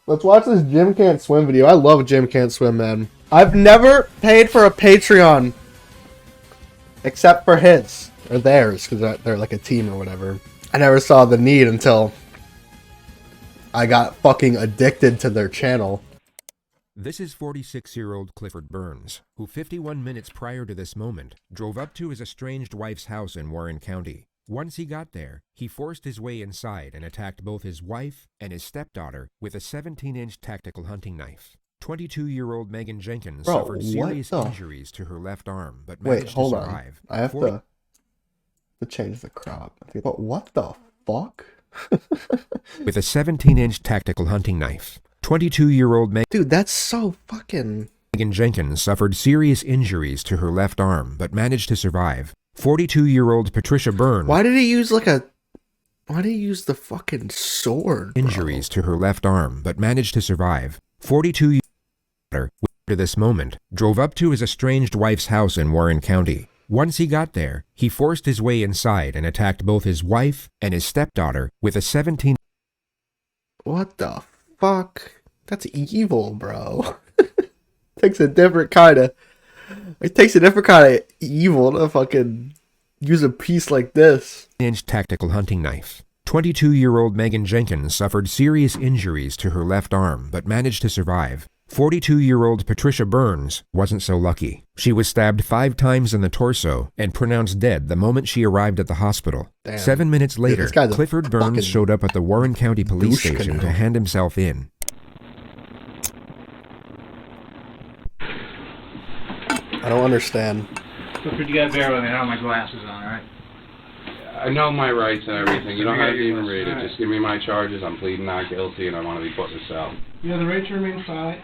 Let's watch this Jim Can't Swim video. I love Jim Can't Swim, man. I've never paid for a Patreon except for his or theirs because they're like a team or whatever. I never saw the need until I got fucking addicted to their channel. This is 46-year-old Clifford Burns, who 51 minutes prior to this moment drove up to his estranged wife's house in Warren County. Once he got there, he forced his way inside and attacked both his wife and his stepdaughter with a 17-inch tactical hunting knife. 22-year-old Megan Jenkins suffered serious injuries to her left arm, but managed to survive. I have to change the crop. But what the fuck? With a 17-inch tactical hunting knife. 22-year-old Megan... Dude, that's so fucking... Megan Jenkins suffered serious injuries to her left arm, but managed to survive. 42-year-old Patricia Burns... Why did he use like a... Why did he use the fucking sword, bro? Injuries to her left arm, but managed to survive. 42-year-old... to this moment, drove up to his estranged wife's house in Warren County. Once he got there, he forced his way inside and attacked both his wife and his stepdaughter with a 17... What the fuck? That's evil, bro. It takes a different kind of evil to fucking use a piece like this. Inch tactical hunting knife. 22-year-old Megan Jenkins suffered serious injuries to her left arm, but managed to survive. 42-year-old Patricia Burns wasn't so lucky. She was stabbed 5 times in the torso and pronounced dead the moment she arrived at the hospital. Damn. 7 minutes later, Clifford Burns showed up at the Warren County Police Station to hand himself in. I don't understand. Clifford, you gotta bear with me. I don't have my glasses on, alright? I know my rights and everything. You don't have to even read it. Just give me my charges. I'm pleading not guilty and I want to be put in a cell. You have the right to remain silent.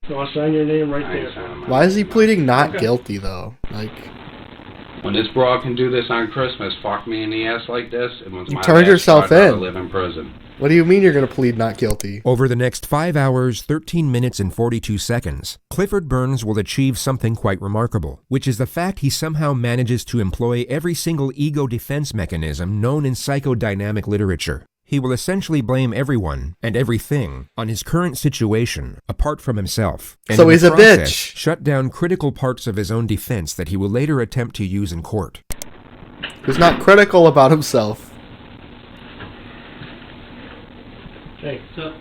So I'll sign your name right there. Why is he pleading not guilty, though? Like... When this broad can do this on Christmas, fuck me in the ass like this, it was you my turned yourself in. To live in prison. What do you mean you're going to plead not guilty? Over the next 5 hours, 13 minutes, and 42 seconds, Clifford Burns will achieve something quite remarkable, which is the fact he somehow manages to employ every single ego defense mechanism known in psychodynamic literature. He will essentially blame everyone and everything on his current situation, apart from himself. And so he's a bitch. Shut down critical parts of his own defense that he will later attempt to use in court. He's not critical about himself. Hey, what's up?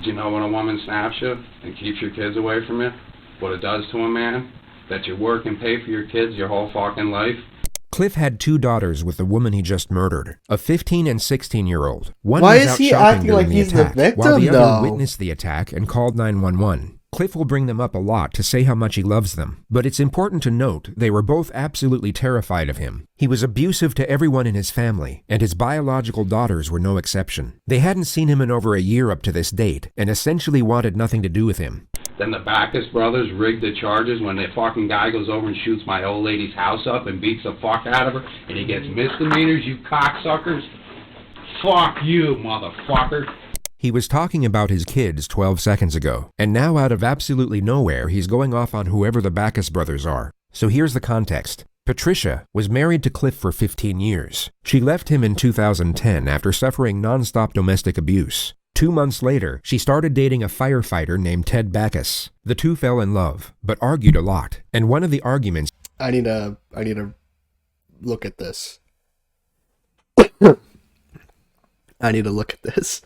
Do you know when a woman snaps you and keeps your kids away from you? What it does to a man? That you work and pay for your kids your whole fucking life? Cliff had 2 daughters with the woman he just murdered, a 15 and 16-year-old. One Why was is out he shopping acting like during he's the attack, the victim, while the though? other witnessed the attack and called 911. Cliff will bring them up a lot to say how much he loves them, but it's important to note they were both absolutely terrified of him. He was abusive to everyone in his family, and his biological daughters were no exception. They hadn't seen him in over a year up to this date, and essentially wanted nothing to do with him. Then the Backus brothers rigged the charges when the fucking guy goes over and shoots my old lady's house up and beats the fuck out of her, and he gets misdemeanors, you cocksuckers. Fuck you, motherfucker. He was talking about his kids 12 seconds ago, and now out of absolutely nowhere, he's going off on whoever the Backus brothers are. So here's the context. Patricia was married to Cliff for 15 years. She left him in 2010 after suffering non-stop domestic abuse. 2 months later, she started dating a firefighter named Ted Backus. The two fell in love, but argued a lot. And one of the arguments... I need to look at this. I need to look at this.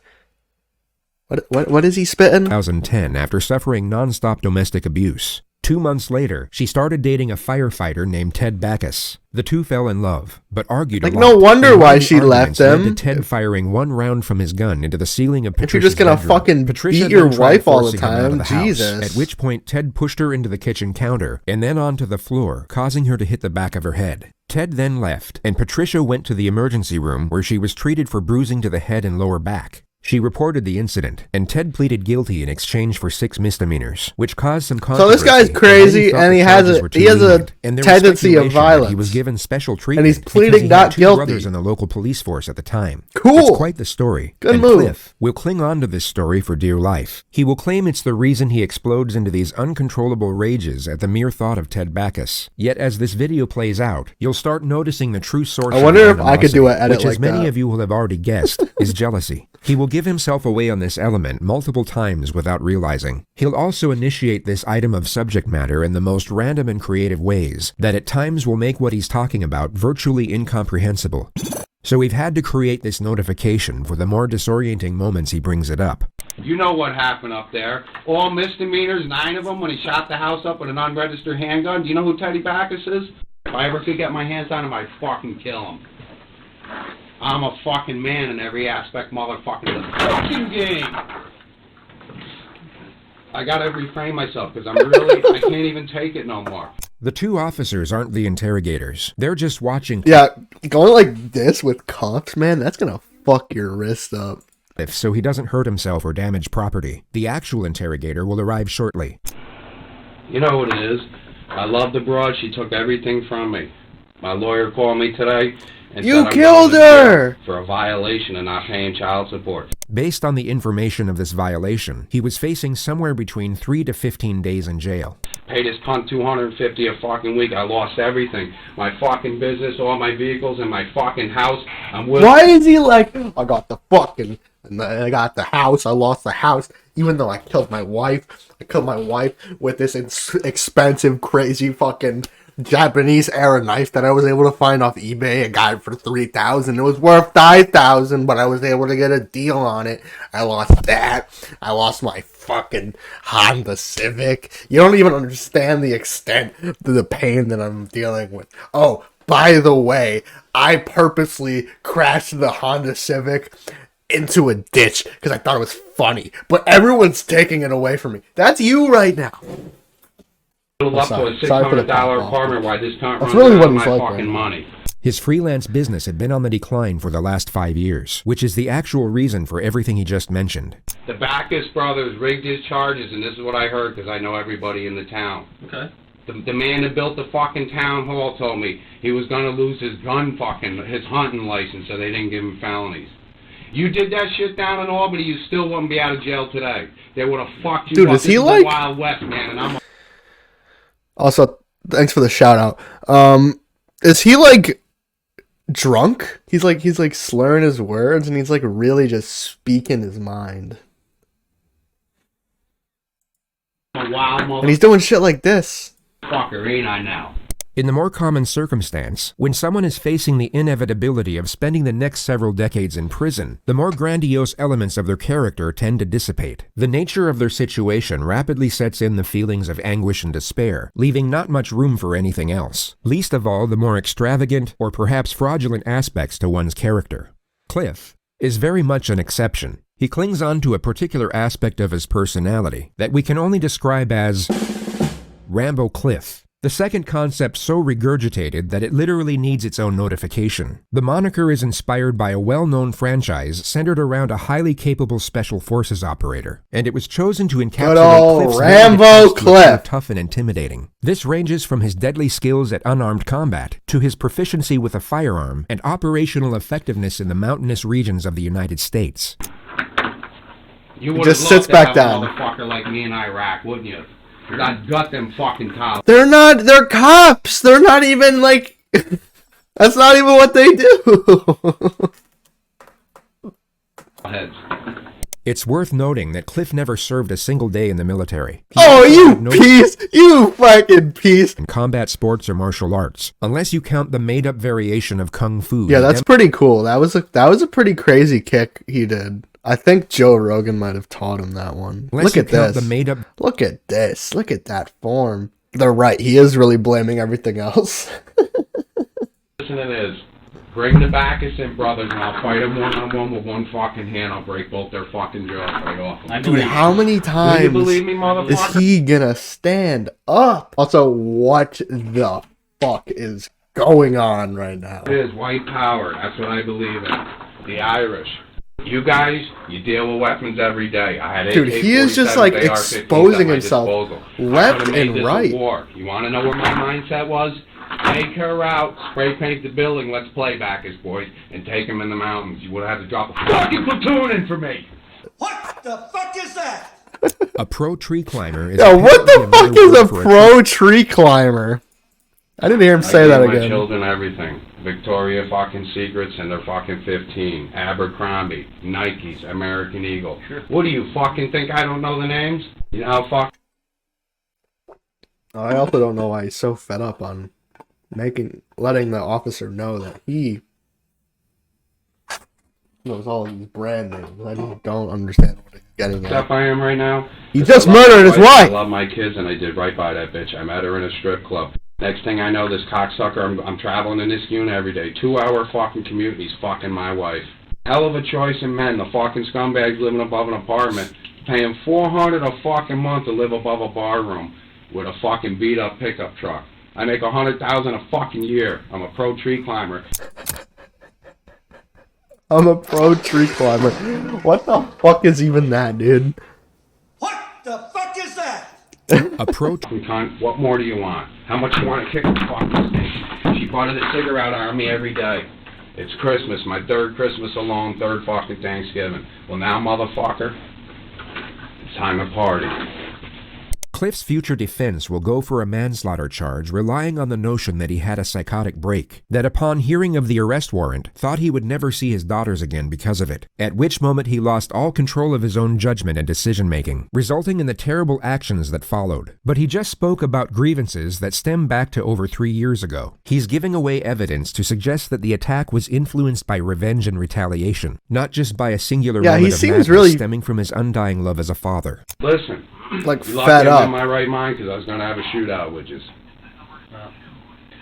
What is he spitting? 2010 after suffering non-stop domestic abuse. 2 months later, she started dating a firefighter named Ted Backus. The two fell in love, but argued a lot. No wonder why she left him. Led to Ted firing 1 round from his gun into the ceiling of Patricia's If you're just gonna bedroom. fucking Patricia beat your then tried wife all the forcing him out of time, the house, Jesus. at which point Ted pushed her into the kitchen counter and then onto the floor, causing her to hit the back of her head. Ted then left, and Patricia went to the emergency room where she was treated for bruising to the head and lower back. She reported the incident, and Ted pleaded guilty in exchange for 6 misdemeanors, which caused some So controversy. this guy's crazy, and he has a tendency of violence. He was given special treatment, and he's pleading not two guilty. brothers in the local police force at the time. Cool. It's quite the story. Good and move. Cliff will cling on to this story for dear life. He will claim it's the reason he explodes into these uncontrollable rages at the mere thought of Ted Backus. Yet as this video plays out, you'll start noticing the true source. I wonder if I could do an edit which, like as many that. of you will have already guessed, is jealousy. He will give himself away on this element multiple times without realizing. He'll also initiate this item of subject matter in the most random and creative ways that at times will make what he's talking about virtually incomprehensible. So we've had to create this notification for the more disorienting moments he brings it up. You know what happened up there. All misdemeanors, 9 of them, when he shot the house up with an unregistered handgun. Do you know who Teddy Backus is? If I ever could get my hands on him, I'd fucking kill him. I'm a fucking man in every aspect, motherfucking the fucking game. I gotta refrain myself, because I can't even take it no more. The 2 officers aren't the interrogators. They're just watching. Yeah, going like this with cops, man, that's gonna fuck your wrist up. So he doesn't hurt himself or damage property. The actual interrogator will arrive shortly. You know what it is? I love the broad. She took everything from me. My lawyer called me today and You said I'm killed going to jail her! for a violation of not paying child support. Based on the information of this violation, he was facing somewhere between 3 to 15 days in jail. Paid this cunt $250 a fucking week. I lost everything. My fucking business, all my vehicles, and my fucking house. I'm with. Why is he like, I got the fucking, and I got the house, I lost the house, even though I killed my wife. I killed my wife with this expensive, crazy fucking Japanese era knife that I was able to find off eBay. I got it for $3,000. It was worth $5,000, but I was able to get a deal on it. I lost that. I lost my fucking Honda Civic. You don't even understand the extent of the pain that I'm dealing with. Oh, by the way, I purposely crashed the Honda Civic into a ditch because I thought it was funny, but everyone's taking it away from me. That's you right now. Up to a $600 apartment while this cunt runs really out what of he's my like, fucking man. money. His freelance business had been on the decline for the last 5 years, which is the actual reason for everything he just mentioned. The Backus brothers rigged his charges, and this is what I heard because I know everybody in the town. Okay. The man that built the fucking town hall told me he was going to lose his his hunting license, so they didn't give him felonies. You did that shit down in Albany, you still wouldn't be out of jail today. They would have fucked you Dude, up. is he This like- the Wild West, man, and I'm Also, thanks for the shout out. Is he like drunk? He's like slurring his words, and he's like really just speaking his mind. a wild And he's doing shit like this. motherfucker, ain't I now? In the more common circumstance, when someone is facing the inevitability of spending the next several decades in prison, the more grandiose elements of their character tend to dissipate. The nature of their situation rapidly sets in the feelings of anguish and despair, leaving not much room for anything else. Least of all, the more extravagant or perhaps fraudulent aspects to one's character. Cliff is very much an exception. He clings on to a particular aspect of his personality that we can only describe as Rambo Cliff. The second concept so regurgitated that it literally needs its own notification. The moniker is inspired by a well-known franchise centered around a highly capable special forces operator, and it was chosen to encapsulate old Cliff's Rambo ability to appear Cliff. tough and intimidating. This ranges from his deadly skills at unarmed combat to his proficiency with a firearm and operational effectiveness in the mountainous regions of the United States. You would just have sits loved to back have down. a motherfucker like me in Iraq, wouldn't you? I'd gut them fucking cops. They're cops. They're not even like, that's not even what they do. Heads. It's worth noting that Cliff never served a single day in the military. He Oh, also you had no piece. You fucking piece. in combat sports or martial arts, unless you count the made-up variation of kung fu. Yeah, that's pretty cool. That was a pretty crazy kick he did. I think Joe Rogan might have taught him that one. Unless Look you at count this. the made-up. Look at this. Look at that form. They're right. He is really blaming everything else. Listen to this. Bring the Backus in, brothers, and I'll fight them one-on-one with one fucking hand. I'll break both their fucking jaws right off them. Dude, how many Do you times believe me, is motherfucker? he gonna stand up? Also, what the fuck is going on right now? It is white power. That's what I believe in. The Irish. You guys, you deal with weapons every day. I had Dude, he is just like exposing himself left and right. War. You want to know where my mindset was? Take her out, spray paint the building, let's play Bacchus, boys, and take them in the mountains. You would have had to drop a fucking platoon in for me. What the fuck is that? A pro tree climber is... Yo, what the fuck is a pro tree climber? I didn't hear him say that again. My children everything. Victoria fucking Secrets and they're fucking 15. Abercrombie, Nikes, American Eagle. Sure. What do you fucking think I don't know the names? You know how fuck... I also don't know why he's so fed up on letting the officer know that he knows all these brand names. I just don't understand what he's getting at. Stuff I am right now. He just murdered his wife. I love my kids and I did right by that bitch. I met her in a strip club. Next thing I know, this cocksucker, I'm traveling in this unit every day. 2-hour fucking commute, and he's fucking my wife. Hell of a choice in men. The fucking scumbags living above an apartment, paying $400 a fucking month to live above a bar room with a fucking beat up pickup truck. I make $100,000 a fucking year. I'm a pro tree climber. I'm a pro tree climber. What the fuck is even that, dude? What the fuck is that? A pro... What more do you want? How much you want to kick the fucking thing? She part of the cigarette army every day. It's Christmas, my third Christmas alone, third fucking Thanksgiving. Well now, motherfucker, it's time to party. Cliff's future defense will go for a manslaughter charge, relying on the notion that he had a psychotic break, that upon hearing of the arrest warrant, thought he would never see his daughters again because of it, at which moment he lost all control of his own judgment and decision-making, resulting in the terrible actions that followed. But he just spoke about grievances that stem back to over 3 years ago. He's giving away evidence to suggest that the attack was influenced by revenge and retaliation, not just by a singular moment of madness really stemming from his undying love as a father. Listen. Like, fed up. I'm in my right mind because I was going to have a shootout with you.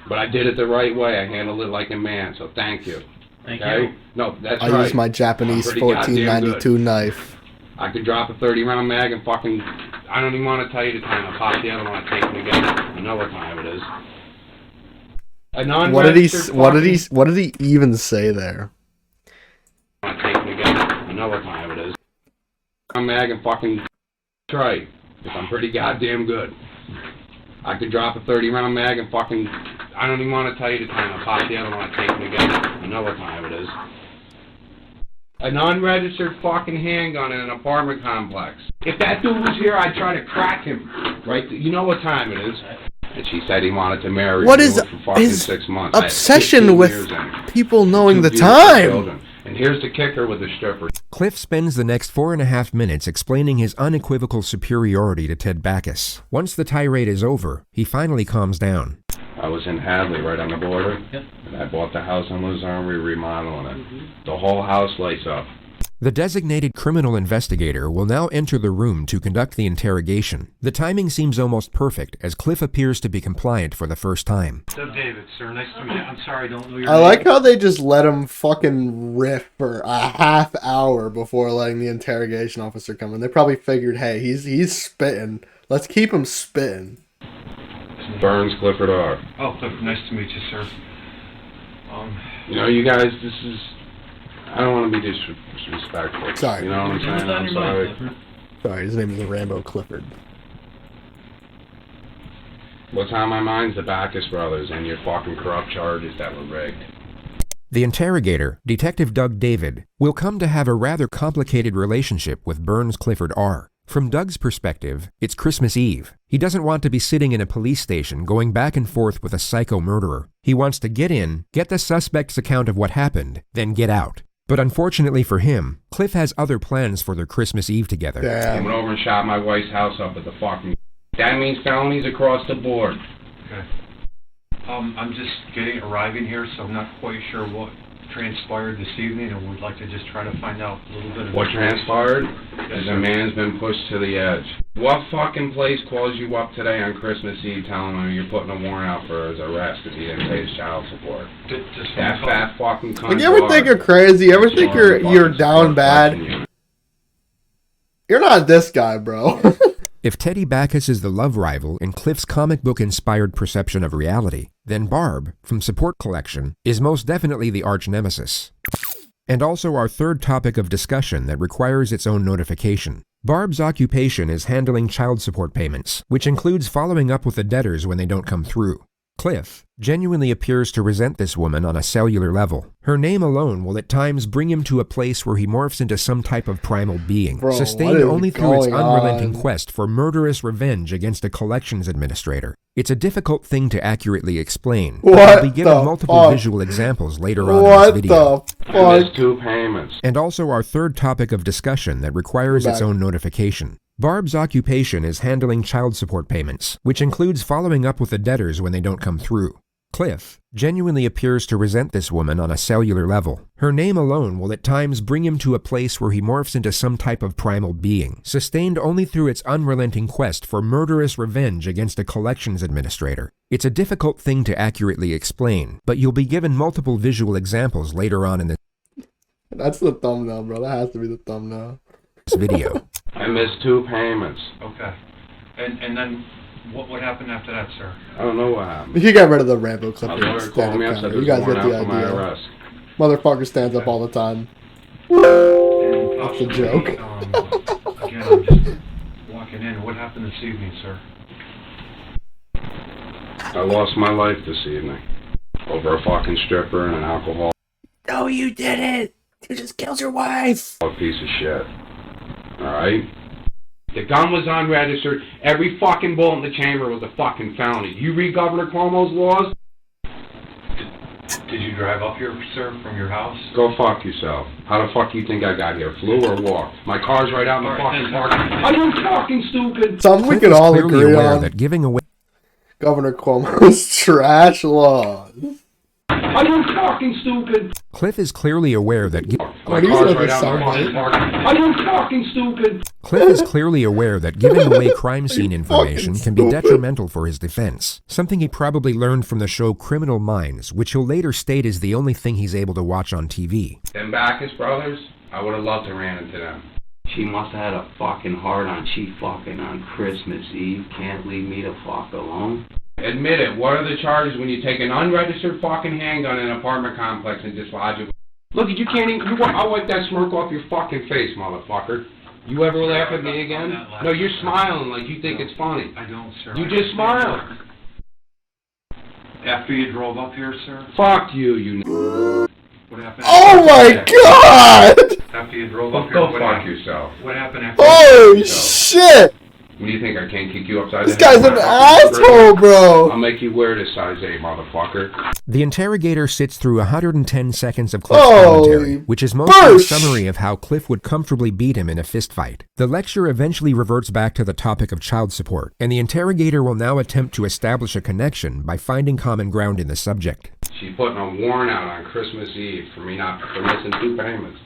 But I did it the right way. I handled it like a man, so thank you. Thank you. No, that's I right. used my Japanese 1492 knife. I could drop a 30-round mag and fucking... I don't even want to tell you the time. I'll pop the other one. I take them again. I know what time it is. What did he even say there? I take them again. I know what time it is. Mag and fucking... Right, because I'm pretty goddamn good. I could drop a 30-round mag and fucking... I don't even want to tell you the time. I'll pop the other one. I take them again. I know what time it is. An unregistered fucking handgun in an apartment complex. If that dude was here, I'd try to crack him. Right? You know what time it is. And she said he wanted to marry her. What is for fucking his 6 months. obsession with people knowing the time? And here's the kicker with the stripper. Cliff spends the next 4.5 minutes explaining his unequivocal superiority to Ted Bacchus. Once the tirade is over, he finally calms down. I was in Hadley, right on the border, and I bought the house in Luzerne, we're remodeling it. The whole house lights up. The designated criminal investigator will now enter the room to conduct the interrogation. The timing seems almost perfect, as Cliff appears to be compliant for the first time. Doug David, sir. Nice to meet you. I'm sorry, I don't know your I name. like how they just let him fucking riff for a half hour before letting the interrogation officer come in. They probably figured, hey, he's spitting. Let's keep him spitting. Burns Clifford R. Oh, Clifford, nice to meet you, sir. You know, you guys, this is... I don't want to be disrespectful. Sorry. You know what I'm saying? I'm sorry. Sorry, his name is Rambo Clifford. What's on my mind is the Bacchus brothers and your fucking corrupt charges that were rigged. The interrogator, Detective Doug David, will come to have a rather complicated relationship with Burns Clifford R. From Doug's perspective, it's Christmas Eve. He doesn't want to be sitting in a police station going back and forth with a psycho murderer. He wants to get in, get the suspect's account of what happened, then get out. But unfortunately for him, Cliff has other plans for their Christmas Eve together. Damn. I went over and shot my wife's house up at the fucking... That means felonies across the board. Okay. I'm just arriving here, so I'm not quite sure what transpired this evening, and would like to just try to find out a little bit of... What transpired is a man's been pushed to the edge. What fucking place calls you up today on Christmas Eve telling him you're putting a warrant out for his arrest because he didn't pay his child support? That fat fucking cunt. Like, you ever think you're crazy? You ever think you're down bad? You're not this guy, bro. If Teddy Bacchus is the love rival in Cliff's comic book-inspired perception of reality, then Barb, from Support Collection, is most definitely the arch-nemesis. And also our third topic of discussion that requires its own notification. Barb's occupation is handling child support payments, which includes following up with the debtors when they don't come through. Cliff genuinely appears to resent this woman on a cellular level. Her name alone will at times bring him to a place where he morphs into some type of primal being, Bro, sustained only through its going unrelenting on? quest for murderous revenge against a collections administrator. It's a difficult thing to accurately explain. What I'll be given the multiple fuck? visual examples later on in What this video. the I missed fuck? 2 payments. And also our third topic of discussion that requires its Back. own notification. Barb's occupation is handling child support payments, which includes following up with the debtors when they don't come through. Cliff genuinely appears to resent this woman on a cellular level. Her name alone will at times bring him to a place where he morphs into some type of primal being, sustained only through its unrelenting quest for murderous revenge against a collections administrator. It's a difficult thing to accurately explain, but you'll be given multiple visual examples later on in this That's the thumbnail, bro. That has to be the thumbnail. video. I missed 2 payments. Okay. And then what happened after that, sir? I don't know what happened. You can get rid of the Rambo clip My here. lawyer Stand called up me up, camera. said You there's guys a get warrant the out for my idea. arrest. Motherfucker stands up all the time. And That's a possibly, joke. Again, I'm just walking in. What happened this evening, sir? I lost my life this evening. Over a fucking stripper and an alcohol No, you didn't. You just killed your wife. piece of shit. Alright? The gun was unregistered. Every fucking bullet in the chamber was a fucking felony. You read Governor Cuomo's laws? Did you drive up here, sir, from your house? Go fuck yourself. How the fuck you think I got here? Flew or walked? My car's right out in the fucking parking. Are you fucking stupid? Something we Cliff can is all clearly agree aware on. that giving away Governor Cuomo's trash laws. Are you fucking stupid? Cliff is clearly aware that My these car's are right the out in the sound fucking parking. Are you fucking stupid? Cliff is clearly aware that giving away crime scene information can be stupid. detrimental for his defense, something he probably learned from the show Criminal Minds, which he'll later state is the only thing he's able to watch on TV. Them Backus brothers, I would have loved to ran into them. She must have had a fucking heart on. She fucking on Christmas Eve. Can't leave me the fuck alone. Admit it. What are the charges when you take an unregistered fucking handgun in an apartment complex and dislodge it? Look, you can't even. I'll wipe that smirk off your fucking face, motherfucker. You ever laugh at me again? No, you're smiling like you think it's funny. I don't, sir. You just smile. After you drove up here, sir? Fuck you, you. What happened? Oh my god! After you drove up here, Go what fuck happened? yourself. What happened after? Oh shit! What do you think? I can't kick you upside This the head? guy's an asshole, bro. I'll make you wear this size 8, motherfucker. The interrogator sits through 110 seconds of Cliff's Holy commentary, which is mostly a bush. summary of how Cliff would comfortably beat him in a fistfight. The lecture eventually reverts back to the topic of child support, and the interrogator will now attempt to establish a connection by finding common ground in the subject. She's putting a warrant out on Christmas Eve for me not for missing 2 payments.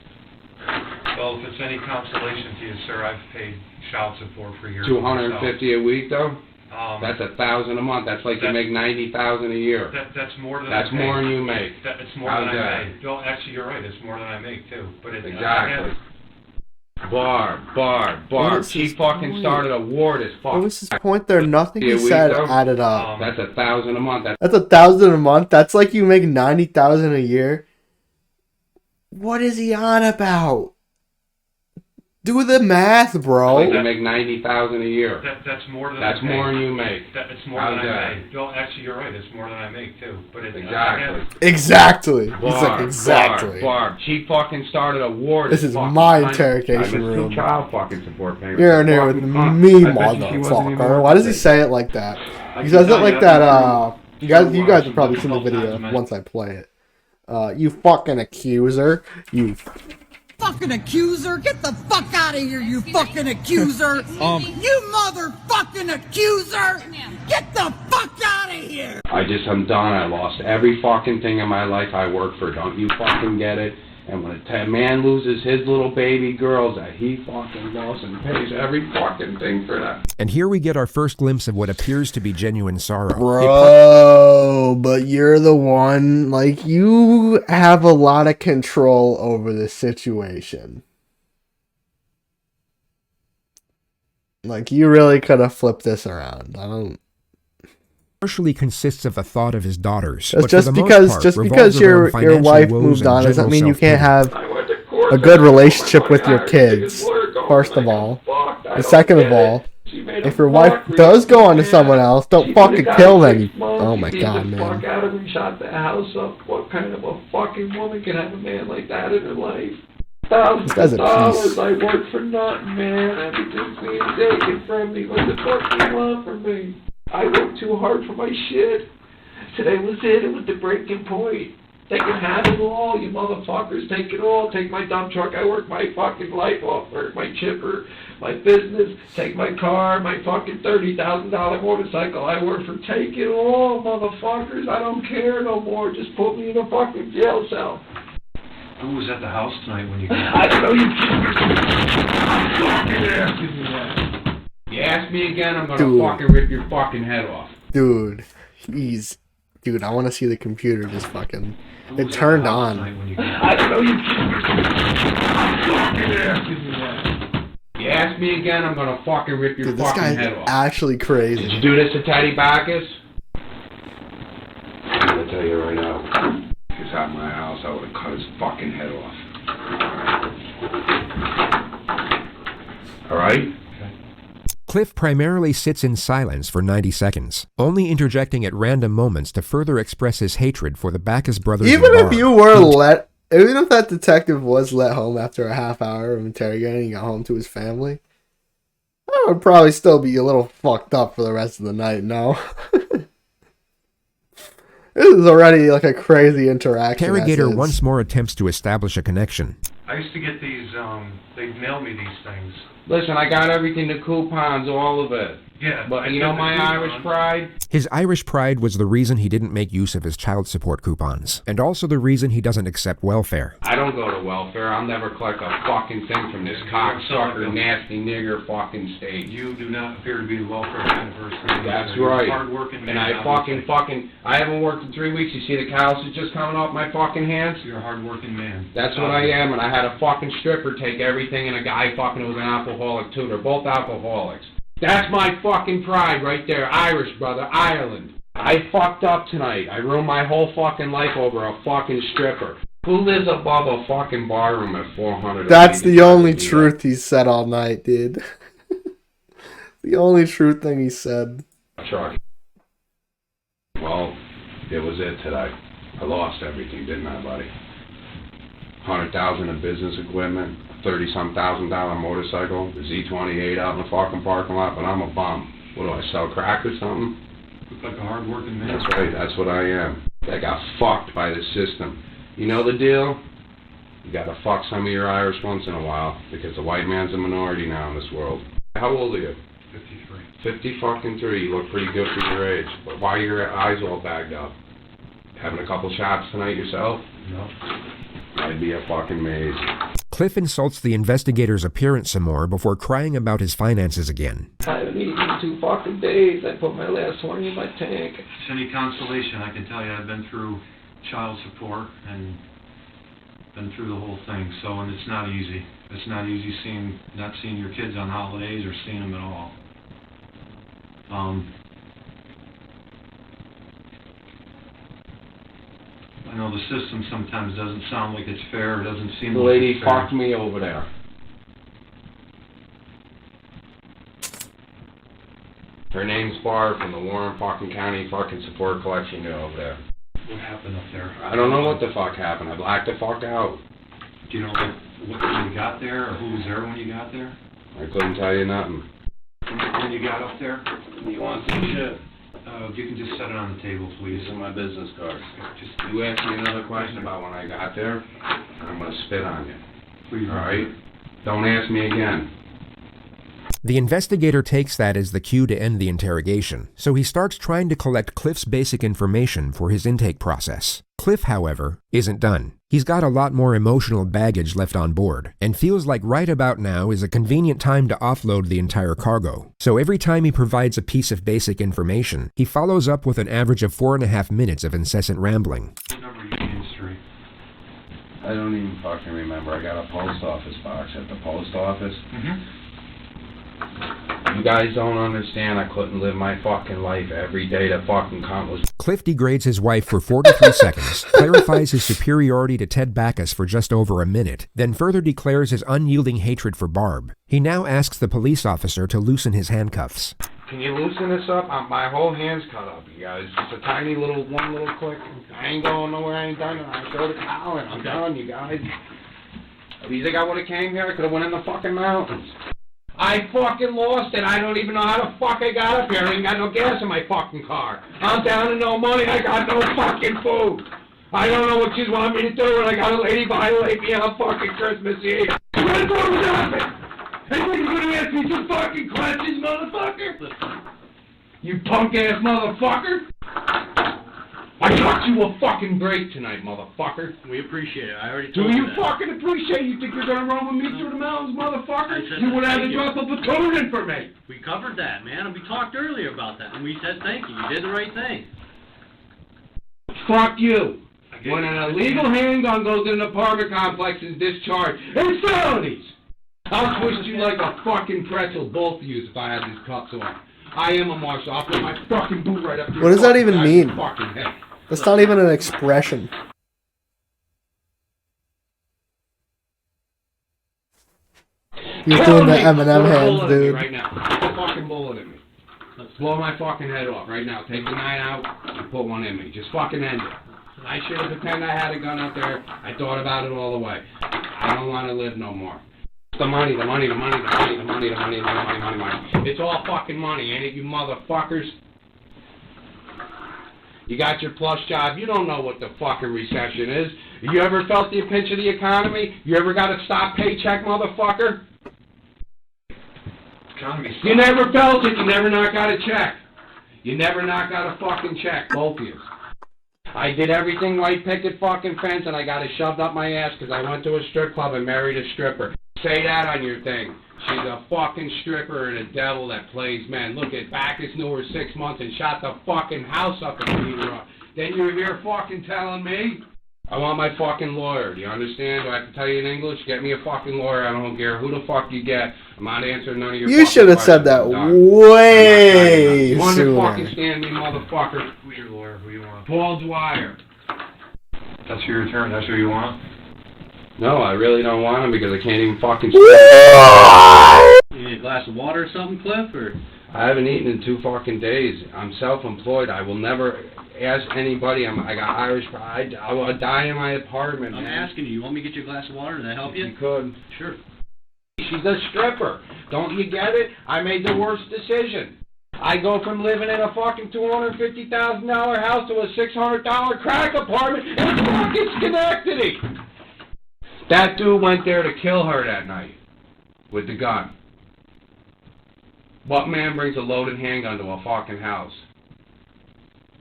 Well, if it's any consolation to you, sir, I've paid child support for years. $250 a week though. myself. That's $1,000 a month. That's like you make $90,000 a year. That's more than That's I make. more than you make. It's more How's than that? I make. No, actually, you're right. It's more than I make too. But it, Exactly. Barb. What is She his fucking point? started a war this fuck. What was his point there? Nothing he Yeah, we said don't- added up. That's $1,000 a month. That's That's 1,000 a month. That's like you make 90,000 a year. What is he on about? Do the math, bro. like you make $90,000 a year. That's more than That's I make. more than you make. It's more How's than that? I make. No, actually, you're right. It's more than I make too. But it, Exactly. Exactly. He's like, Barb, exactly. Barb. She fucking started a war. This is fucking my time. interrogation I missed room. 2 child fucking support payments. You're in here with Fucking cunt. me, I bet you she wasn't even motherfucker. Why does he worth say it like that? I He says it can like tell that, you, you guys have probably seen the Multiple video times, man. once I play it. You fucking accuser. You Fucking accuser! Get the fuck out of here, you fucking accuser! You motherfucking accuser! Get the fuck out of here! I'm done. I lost every fucking thing in my life I worked for. Don't you fucking get it? And when a man loses his little baby girls, that he fucking lost and pays every fucking thing for that. And here we get our first glimpse of what appears to be genuine sorrow. Bro, but you're the one, like, you have a lot of control over the situation. Like, you really could have flipped this around. I don't... Partially consists of the thought of his daughters. Just, but for the most because part just revolves because around your financial wife woes moved and on doesn't general mean you can't self-pity. have a good relationship with your kids, first of all. And second of all, if your wife does go on to someone else, don't fucking kill them. Oh my god, man. Fuck out of him, shot the house up. What kind of a fucking woman can have a man like that in her life? This guy's a piece. I work for nothing, man. Everything's being taken from me. What the fuck do you want from me? I work too hard for my shit. Today was it. It was the breaking point. They can have it all, you motherfuckers. Take it all. Take my dump truck. I work my fucking life off. Work my chipper, my business. Take my car, my fucking $30,000 motorcycle. I work for. Take it all, motherfuckers. I don't care no more. Just put me in a fucking jail cell. Who was at the house tonight when you got I don't know you. You ask me again, I'm gonna fucking rip your fucking head off. Dude, Dude, I want to see the computer just fucking... It turned on. I don't know you. You ask me again, I'm gonna fucking rip your fucking head off. This guy's actually crazy. Did you do this to Teddy Backus? I'm gonna tell you right now. If he was at my house, I would have cut his fucking head off. Alright? Cliff primarily sits in silence for 90 seconds, only interjecting at random moments to further express his hatred for the Backus brothers. Even if you were even if that detective was let home after a half hour of interrogating and got home to his family, I would probably still be a little fucked up for the rest of the night, no? This is already like a crazy interaction. Interrogator once more attempts to establish a connection. I used to get these, they'd mail me these things. Listen, I got everything, the coupons, all of it. Yeah. But you know my Irish pride? His Irish pride was the reason he didn't make use of his child support coupons, and also the reason he doesn't accept welfare. I don't go to welfare. I'll never collect a fucking thing from this cocksucker, nasty nigger fucking state. You do not appear to be the welfare kind of person. That's You're right. Hard-working man. And I I haven't worked in 3 weeks. You see the calluses just coming off my fucking hands? You're a hard-working man. That's what I am, and I had a fucking stripper take everything and a guy fucking who was an alcoholic too. They're both alcoholics. That's my fucking pride right there. Irish, brother. Ireland. I fucked up tonight. I ruined my whole fucking life over a fucking stripper. Who lives above a fucking barroom at 400? That's the only truth he said all night, dude. The only true thing he said. Chuck. Well, it was it today. I lost everything, didn't I, buddy? $100,000 in business equipment, $30-some thousand motorcycle, the Z28 out in the fucking parking lot, but I'm a bum. What do I sell, crack or something? Look like a hard-working man. That's right, that's what I am. I got fucked by the system. You know the deal? You gotta fuck some of your Irish once in a while, because the white man's a minority now in this world. How old are you? 53. 50-fucking-3. You look pretty good for your age. But why are your eyes all bagged up? Having a couple shots tonight yourself? No. I'd be a fucking maze. Cliff insults the investigator's appearance some more before crying about his finances again. I haven't eaten in 2 fucking days. I put my last one in my tank. If it's any consolation, I can tell you I've been through child support and been through the whole thing. So, and it's not easy. It's not easy not seeing your kids on holidays or seeing them at all. I know the system sometimes doesn't sound like it's fair. It doesn't seem The like lady it's fair. fucked me over there. Her name's Barb from the Warren fucking County fucking support collection unit over there. What happened up there? I don't know what the fuck happened. I blacked the fuck out. Do you know what when you got there, or who was there when you got there? I couldn't tell you nothing. When you got up there? You want some shit? You can just set it on the table, please. These are my business cards. Just You ask me another question about when I got there, I'm gonna spit on you. please. Alright? Don't ask me again. The investigator takes that as the cue to end the interrogation, so he starts trying to collect Cliff's basic information for his intake process. Cliff, however, isn't done. He's got a lot more emotional baggage left on board, and feels like right about now is a convenient time to offload the entire cargo. So every time he provides a piece of basic information, he follows up with an average of 4.5 minutes of incessant rambling. What number are you in history? I don't even fucking remember. I got a post office box at the post office. Mm-hmm. You guys don't understand. I couldn't live my fucking life every day. The fucking cunt was... Cliff degrades his wife for 43 seconds, clarifies his superiority to Ted Backus for just over a minute, then further declares his unyielding hatred for Barb. He now asks the police officer to loosen his handcuffs. Can you loosen this up? My whole hand's cut up, you guys. Just a tiny little, one little click. I ain't going nowhere. I ain't done it. I showed the towel and I'm done, you guys. You think I would have came here? I could have went in the fucking mountains. I fucking lost it. I don't even know how the fuck I got up here. I ain't got no gas in my fucking car. I'm down to no money. I got no fucking food. I don't know what you want me to do, and I got a lady violate me on fucking Christmas Eve. What was happening? Anybody's gonna ask me some fucking questions, motherfucker? You punk-ass motherfucker? I got you a fucking break tonight, motherfucker. We appreciate it. I already Do told you you that. fucking appreciate? You think you're gonna run with me through the mountains, motherfucker? I said You would have thank to you. drop a platoon in for me. We covered that, man, and we talked earlier about that, and we said thank you. You did the right thing. Fuck you. When an illegal handgun goes in an apartment complex and discharged, it's felonies. I'll twist you like a fucking pretzel, both of you, if I had these cuffs on. I am a marshal. I'll put my fucking boot right up your What does that fucking even back mean? fucking head. That's not even an expression. He's doing the Eminem hands, dude. Right now. Put a fucking bullet in me. Blow my fucking head off right now. Take the 9 out and put one in me. Just fucking end it. I should have pretended I had a gun out there. I thought about it all the way. I don't want to live no more. The money, the money, the money, the money, the money, the money, the money, money, money. It's all fucking money, ain't it, you motherfuckers? You got your plush job. You don't know what the fucking recession is. You ever felt the pinch of the economy? You ever got a stop paycheck, motherfucker? You never felt it. You never not got a check. You never not got a fucking check, both of you. I did everything white picket fucking fence, and I got it shoved up my ass because I went to a strip club and married a stripper. Say that on your thing. She's a fucking stripper and a devil that plays men. Look at Backus knew her 6 months and shot the fucking house up and beat her up. Then you're here fucking telling me? I want my fucking lawyer. Do you understand? Do I have to tell you in English? Get me a fucking lawyer. I don't care who the fuck you get. I'm not answering none of your You should have said that way You want to fucking sooner. stand me, motherfucker? Who's your lawyer? Who you want? Paul Dwyer. That's your attorney. That's who you want? No, I really don't want him because I can't even fucking... You need a glass of water or something, Cliff, or? I haven't eaten in 2 fucking days. I'm self-employed. I will never ask anybody. I got Irish pride. I will die in my apartment, I'm man. asking you. You want me to get you a glass of water? Does that help you? You could. Sure. She's a stripper. Don't you get it? I made the worst decision. I go from living in a fucking $250,000 house to a $600 crack apartment in fucking Schenectady. That dude went there to kill her that night with the gun. What man brings a loaded handgun to a fucking house?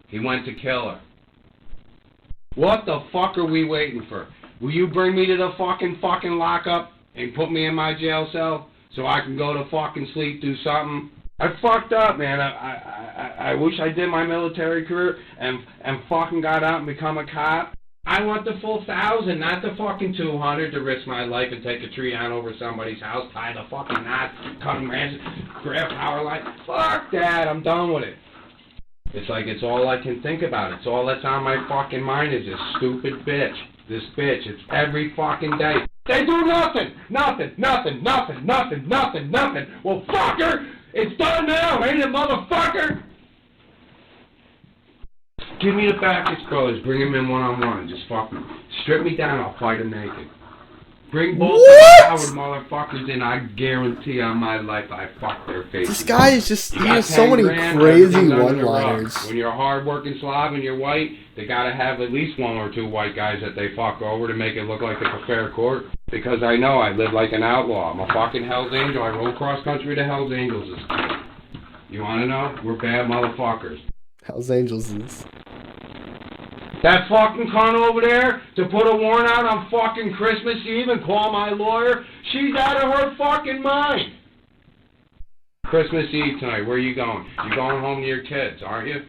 He went to kill her. What the fuck are we waiting for? Will you bring me to the fucking lockup and put me in my jail cell so I can go to fucking sleep, do something? I fucked up, man. I wish I did my military career and fucking got out and become a cop. I want the full 1,000, not the fucking 200 to risk my life and take a tree down over somebody's house, tie the fucking knot, cut branches, grab power line. Fuck that, I'm done with it. It's like it's all I can think about. It's all that's on my fucking mind is this stupid bitch. This bitch. It's every fucking day. They do nothing. Nothing. Well, fucker, it's done now, ain't it, motherfucker? Give me the Backus brothers. Bring them in one-on-one. Just fucking strip me down. I'll fight them naked. Bring both of the coward motherfuckers in. I guarantee on my life I fuck their faces. This guy is just, he You got has so 10 many grand, crazy everything's under the rug. one-liners. When you're a hard-working Slav and you're white, they gotta have at least 1 or 2 white guys that they fuck over to make it look like it's a fair court. Because I know I live like an outlaw. I'm a fucking Hell's Angel. I rode cross-country to Hell's Angels. You wanna know? We're bad motherfuckers. Hell's Angels is... That fucking cunt over there to put a warrant out on fucking Christmas Eve and call my lawyer, she's out of her fucking mind. Christmas Eve tonight, where you going? You going home to your kids, aren't you?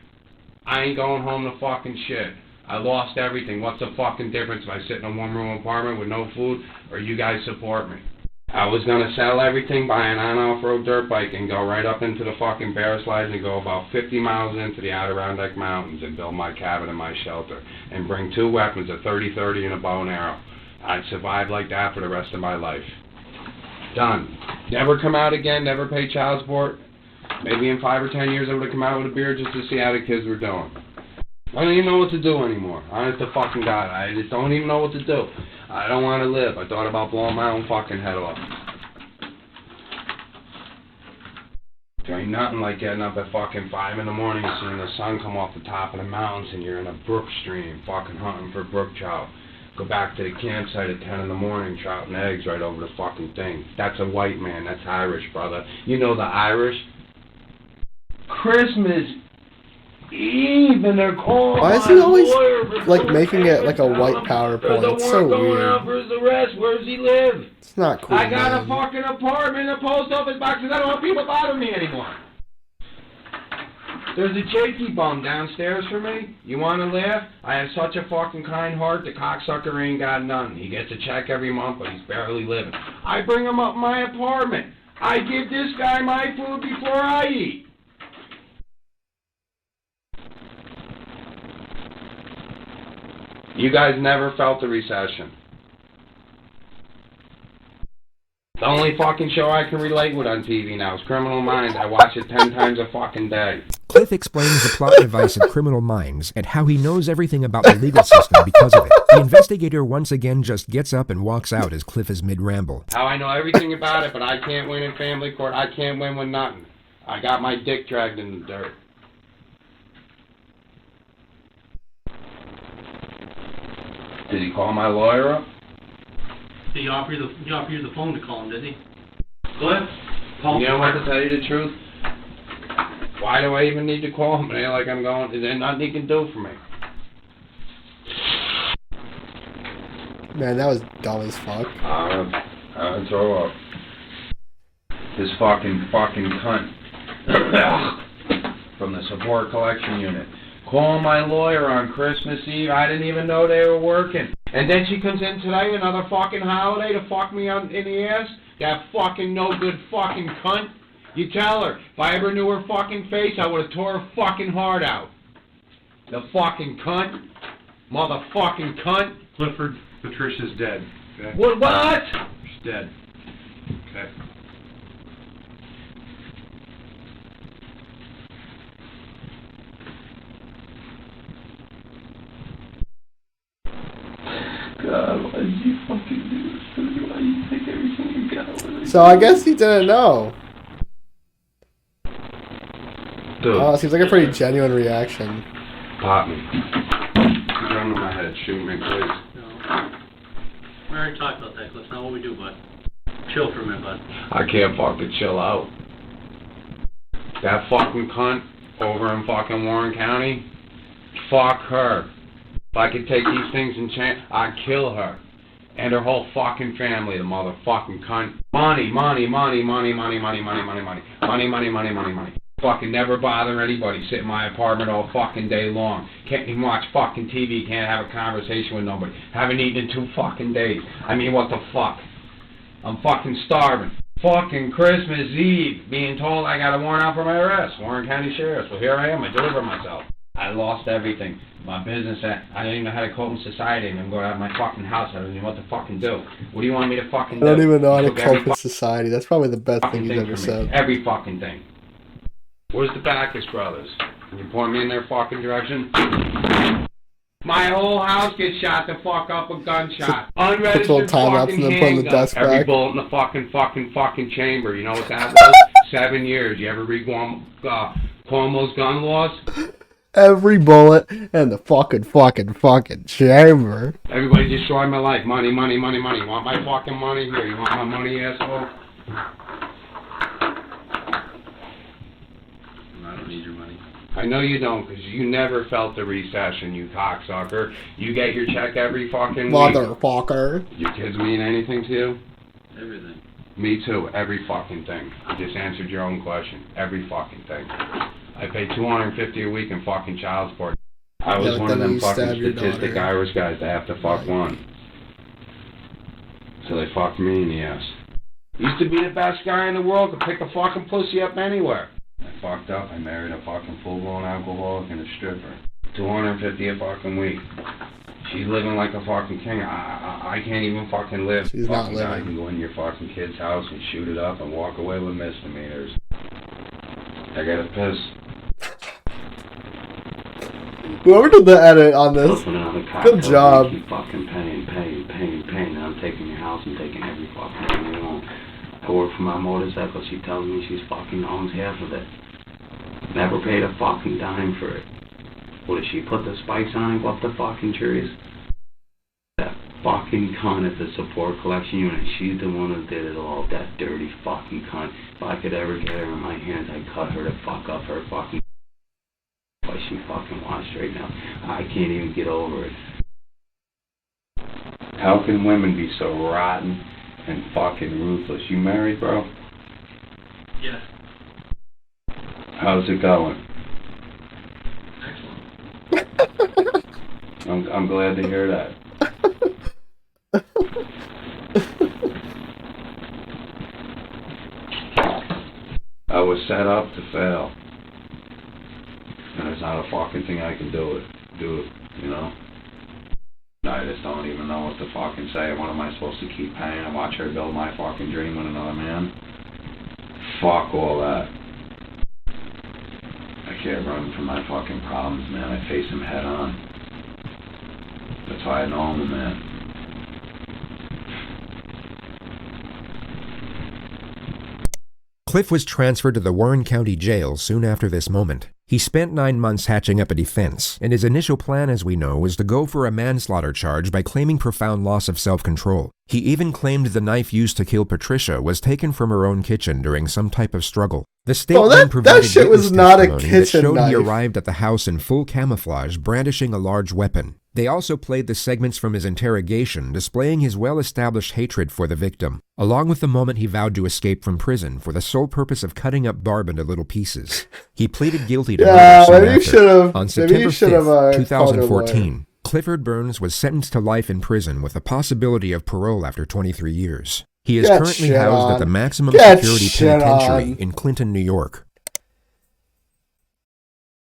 I ain't going home to fucking shit. I lost everything. What's the fucking difference if I sit in a 1-room apartment with no food or you guys support me? I was gonna sell everything, buy an on-off-road dirt bike, and go right up into the fucking bear slides and go about 50 miles into the Adirondack Mountains and build my cabin and my shelter and bring 2 weapons, a 30-30 and a bow and arrow. I'd survive like that for the rest of my life. Done. Never come out again, never pay child support. Maybe in 5 or 10 years I would have come out with a beer just to see how the kids were doing. I don't even know what to do anymore. Honest to fucking God, I just don't even know what to do. I don't want to live. I thought about blowing my own fucking head off. There ain't nothing like getting up at fucking 5 in the morning and seeing the sun come off the top of the mountains and you're in a brook stream fucking hunting for brook trout. Go back to the campsite at 10 in the morning, trout and eggs right over the fucking thing. That's a white man. That's Irish, brother. You know the Irish? Christmas Eve, and they're calling. Why is he always like making it like a white PowerPoint? It's so going weird. out for his arrest. Where does he live? It's not cool. I got man. a fucking apartment in a post office box because I don't want people bothering me anymore. There's a Jakey bum downstairs for me. You want to laugh? I have such a fucking kind heart, the cocksucker ain't got none. He gets a check every month, but he's barely living. I bring him up my apartment. I give this guy my food before I eat. You guys never felt the recession. The only fucking show I can relate with on TV now is Criminal Minds. I watch it 10 times a fucking day. Cliff explains the plot device of Criminal Minds and how he knows everything about the legal system because of it. The investigator once again just gets up and walks out as Cliff is mid-ramble. How I know everything about it, but I can't win in family court. I can't win with nothing. I got my dick dragged in the dirt. Did he call my lawyer up? Did he offer you the phone to call him, did he? Cliff? You know what, to tell you the truth? Why do I even need to call him? It ain't like I'm going, is there nothing he can do for me? Man, that was dumb as fuck. I'll throw up. This fucking cunt. From the support collection unit. Call my lawyer on Christmas Eve. I didn't even know they were working. And then she comes in today, another fucking holiday, to fuck me in the ass? That fucking no good fucking cunt. You tell her, if I ever knew her fucking face, I would have tore her fucking heart out. The fucking cunt. Motherfucking cunt. Clifford, Patricia's dead. Okay? What? She's dead. Okay. God, why did you fucking do this to me? Why do you take everything you got? So I guess he didn't know. Dude. Oh, seems like a pretty genuine reaction. Pop me. Gun to my head. Shoot me, please. No. We already talked about that, Cliff. Not what we do, bud. Chill for a minute, bud. I can't fucking chill out. That fucking cunt over in fucking Warren County, fuck her. If I could take these things and change, I'd kill her. And her whole fucking family, the motherfucking cunt. Money. Fucking never bother anybody. Sit in my apartment all fucking day long. Can't even watch fucking TV. Can't have a conversation with nobody. Haven't eaten in 2 fucking days. I mean, what the fuck? I'm fucking starving. Fucking Christmas Eve, being told I got a warrant out for my arrest. Warren County Sheriff. So here I am. I deliver myself. I lost everything. My business, I don't even know how to cope in society. I'm going out of my fucking house. I don't even know what to fucking do. What do you want me to fucking do? I don't even know how to Took cope every in society. That's probably the best thing fucking he's ever for me. said. Every fucking thing. Where's the Backus brothers? Can you point me in their fucking direction? My whole house gets shot the fuck up with gunshot. Unregistered timeouts fucking and then put in the handgun. desk Every back. bullet in the fucking chamber. You know what that was? 7 years. You ever read Cuomo's gun laws? Every bullet in the fucking chamber. Everybody destroyed my life. Money. You want my fucking money? Here, you want my money, asshole? I don't need your money. I know you don't, because you never felt the recession, you cocksucker. You get your check every fucking week. Motherfucker. Your kids mean anything to you? Everything. Me too. Every fucking thing. You just answered your own question. Every fucking thing. I pay $250 a week in fucking child support. I was one of them fucking statistic Irish guys that have to fuck one. So they fucked me in the ass. Used to be the best guy in the world, could pick a fucking pussy up anywhere. I fucked up, I married a fucking full-blown alcoholic and a stripper. $250 a fucking week. She's living like a fucking king. I can't even fucking live. She's not fucking guy living. can go in your fucking kid's house and shoot it up and walk away with misdemeanors. I gotta piss. Whoever did the edit on this, good job. Keep fucking paying. Now I'm taking your house and taking every fucking thing you own. I work for my motorcycle. She tells me she's fucking owns half of it. Never paid a fucking dime for it. What did she put the spikes on and go up the fucking trees? That fucking cunt at the support collection unit. She's the one who did it all. That dirty fucking cunt. If I could ever get her in my hands, I'd cut her to fuck up her fucking. Why she fucking watched right now. I can't even get over it. How can women be so rotten and fucking ruthless? You married, bro? Yes. How's it going? Excellent. I'm glad to hear that. I was set up to fail. And there's not a fucking thing I can do it, you know? I just don't even know what to fucking say. What am I supposed to keep paying and watch her build my fucking dream with another man? Fuck all that. I can't run from my fucking problems, man. I face them head on. That's why I know I'm a man. Cliff was transferred to the Warren County Jail soon after this moment. He spent 9 months hatching up a defense, and his initial plan, as we know, was to go for a manslaughter charge by claiming profound loss of self-control. He even claimed the knife used to kill Patricia was taken from her own kitchen during some type of struggle. The state then provided that shit was witness not a testimony that kitchen showed knife. he arrived at the house in full camouflage, brandishing a large weapon. They also played the segments from his interrogation, displaying his well-established hatred for the victim, along with the moment he vowed to escape from prison for the sole purpose of cutting up Barb into little pieces. He pleaded guilty to murder soon after. On September 5th, 2014, Clifford Burns was sentenced to life in prison with the possibility of parole after 23 years. He is currently housed at the maximum security penitentiary in Clinton, New York.